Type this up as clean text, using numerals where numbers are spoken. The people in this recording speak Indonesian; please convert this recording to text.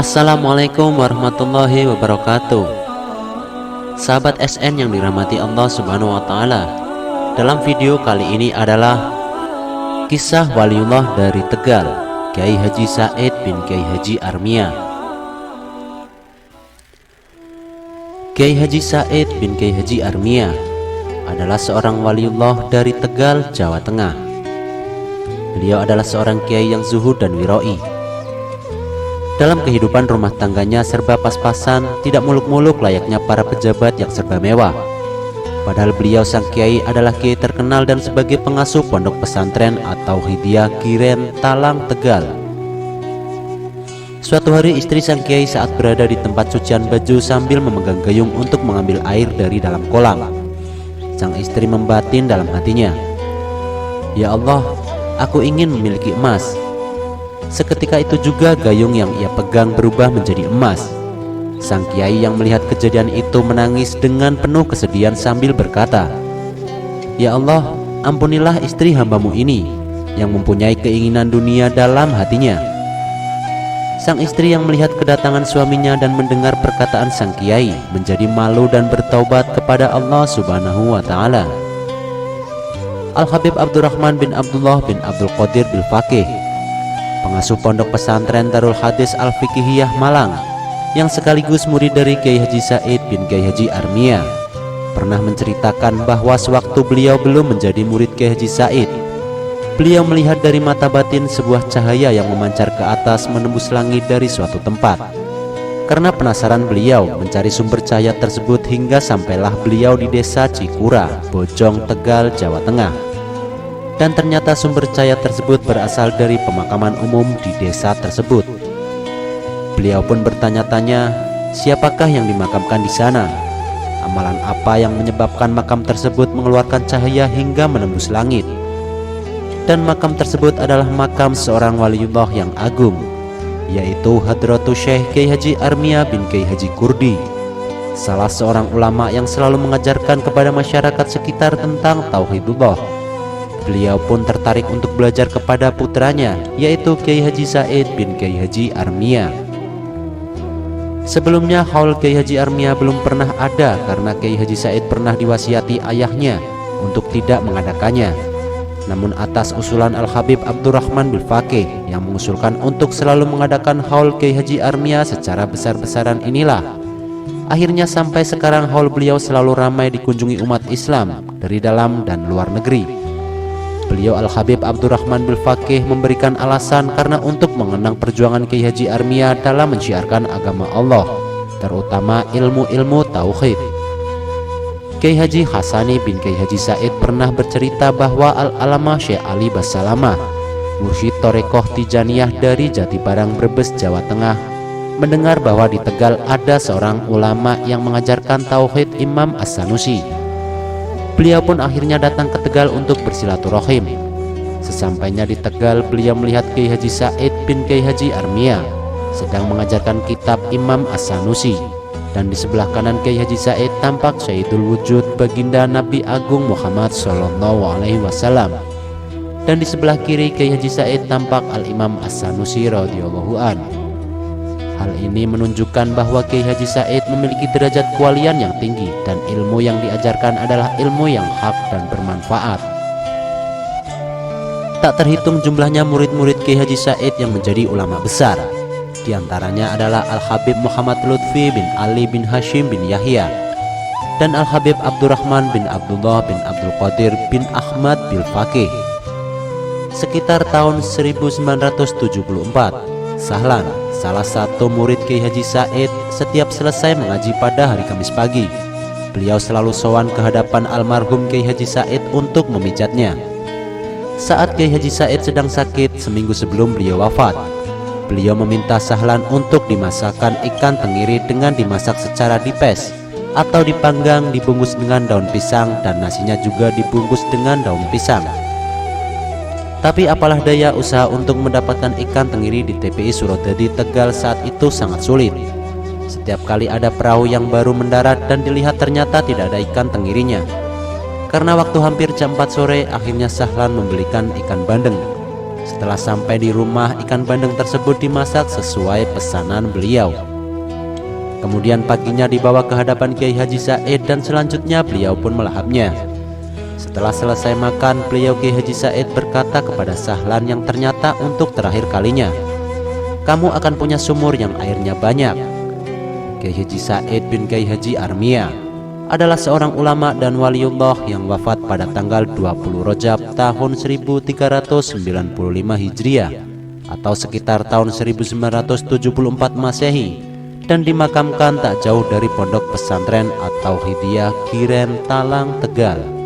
Assalamualaikum warahmatullahi wabarakatuh. Sahabat SN yang dirahmati Allah Subhanahu wa Ta'ala, dalam video kali ini adalah kisah waliullah dari Tegal, Kiai Haji Said bin Kiai Haji Armia. Kiai Haji Said bin Kiai Haji Armia adalah seorang waliullah dari Tegal, Jawa Tengah. Beliau adalah seorang kiai yang zuhud dan wiroi. Dalam kehidupan rumah tangganya serba pas-pasan, tidak muluk-muluk layaknya para pejabat yang serba mewah. Padahal beliau sang kiai adalah kiai terkenal dan sebagai pengasuh pondok pesantren atau Hidayah Kiren Talang, Tegal. Suatu hari istri sang kiai saat berada di tempat cucian baju sambil memegang gayung untuk mengambil air dari dalam kolam. Sang istri membatin dalam hatinya, "Ya Allah, aku ingin memiliki emas." Seketika itu juga gayung yang ia pegang berubah menjadi emas. Sang kiai yang melihat kejadian itu menangis dengan penuh kesedihan sambil berkata, "Ya Allah, ampunilah istri hambamu ini yang mempunyai keinginan dunia dalam hatinya." Sang istri yang melihat kedatangan suaminya dan mendengar perkataan sang kiai menjadi malu dan bertaubat kepada Allah Subhanahu wa Ta'ala. Al-Habib Abdurrahman bin Abdullah bin Abdul Qadir bil Faqih, pengasuh pondok pesantren Darul Hadis Al-Fiqhiyah Malang, yang sekaligus murid dari Kiai Haji Said bin Kiai Haji Armia, pernah menceritakan bahwa sewaktu beliau belum menjadi murid Kiai Haji Said, beliau melihat dari mata batin sebuah cahaya yang memancar ke atas menembus langit dari suatu tempat. Karena penasaran, beliau mencari sumber cahaya tersebut hingga sampailah beliau di desa Cikura, Bojong, Tegal, Jawa Tengah. Dan ternyata sumber cahaya tersebut berasal dari pemakaman umum di desa tersebut. Beliau pun bertanya-tanya, siapakah yang dimakamkan di sana? Amalan apa yang menyebabkan makam tersebut mengeluarkan cahaya hingga menembus langit? Dan makam tersebut adalah makam seorang waliullah yang agung, yaitu Hadratus Syekh Kiai Haji Armia bin Kiai Haji Kurdi, salah seorang ulama yang selalu mengajarkan kepada masyarakat sekitar tentang tauhidullah. Beliau pun tertarik untuk belajar kepada putranya, yaitu Kiai Haji Said bin Kiai Haji Armia. Sebelumnya haul Kiai Haji Armia belum pernah ada karena Kiai Haji Said pernah diwasiati ayahnya untuk tidak mengadakannya. Namun atas usulan Al-Habib Abdurrahman bil Faqih yang mengusulkan untuk selalu mengadakan haul Kiai Haji Armia secara besar-besaran inilah, akhirnya sampai sekarang haul beliau selalu ramai dikunjungi umat Islam dari dalam dan luar negeri. Beliau Al-Habib Abdurrahman bil Faqih memberikan alasan karena untuk mengenang perjuangan Kiai Haji Armia dalam menciarkan agama Allah, terutama ilmu-ilmu tauhid. Kiai Haji Hasani bin Kiai Haji Said pernah bercerita bahwa Al-Alamah Syekh Ali Basalamah, mursyid Torekoh Tijaniyah dari Jatibarang, Brebes, Jawa Tengah, mendengar bahwa di Tegal ada seorang ulama yang mengajarkan tauhid, Imam As-Sanusi. Beliau pun akhirnya datang ke Tegal untuk bersilaturahim. Sesampainya di Tegal, beliau melihat Kiai Haji Said bin Kiai Haji Armia sedang mengajarkan kitab Imam As-Sanusi, dan di sebelah kanan Kiai Haji Said tampak Sayyidul Wujud Baginda Nabi Agung Muhammad SAW, dan di sebelah kiri Kiai Haji Said tampak Al-Imam As-Sanusi radhiyallahu anhu. Hal ini menunjukkan bahwa Kiai Haji Said memiliki derajat kewalian yang tinggi dan ilmu yang diajarkan adalah ilmu yang hak dan bermanfaat. Tak terhitung jumlahnya murid-murid Kiai Haji Said yang menjadi ulama besar. Di antaranya adalah Al-Habib Muhammad Lutfi bin Ali bin Hashim bin Yahya dan Al-Habib Abdurrahman bin Abdullah bin Abdul Qadir bin Ahmad bil Faqih. Sekitar tahun 1974, Sahlan, salah satu murid Kiai Haji Said, setiap selesai mengaji pada hari Kamis pagi, beliau selalu sowan ke hadapan almarhum Kiai Haji Said untuk memijatnya. Saat Kiai Haji Said sedang sakit seminggu sebelum beliau wafat, beliau meminta Sahlan untuk dimasakkan ikan tenggiri dengan dimasak secara dipes atau dipanggang, dibungkus dengan daun pisang, dan nasinya juga dibungkus dengan daun pisang. Tapi apalah daya, usaha untuk mendapatkan ikan tenggiri di TPI Surodadi Tegal saat itu sangat sulit. Setiap kali ada perahu yang baru mendarat dan dilihat ternyata tidak ada ikan tenggirinya. Karena waktu hampir jam 4 sore, akhirnya Sahlan membelikan ikan bandeng. Setelah sampai di rumah, ikan bandeng tersebut dimasak sesuai pesanan beliau. Kemudian paginya dibawa ke hadapan Kiai Haji Said dan selanjutnya beliau pun melahapnya. Setelah selesai makan, beliau Kiai Haji Said berkata kepada Sahlan yang ternyata untuk terakhir kalinya, "Kamu akan punya sumur yang airnya banyak." Kiai Haji Said bin Kiai Haji Armia adalah seorang ulama dan waliullah yang wafat pada tanggal 20 Rajab tahun 1395 Hijriah atau sekitar tahun 1974 Masehi, dan dimakamkan tak jauh dari pondok pesantren atau Hidayah Kiren Talang, Tegal.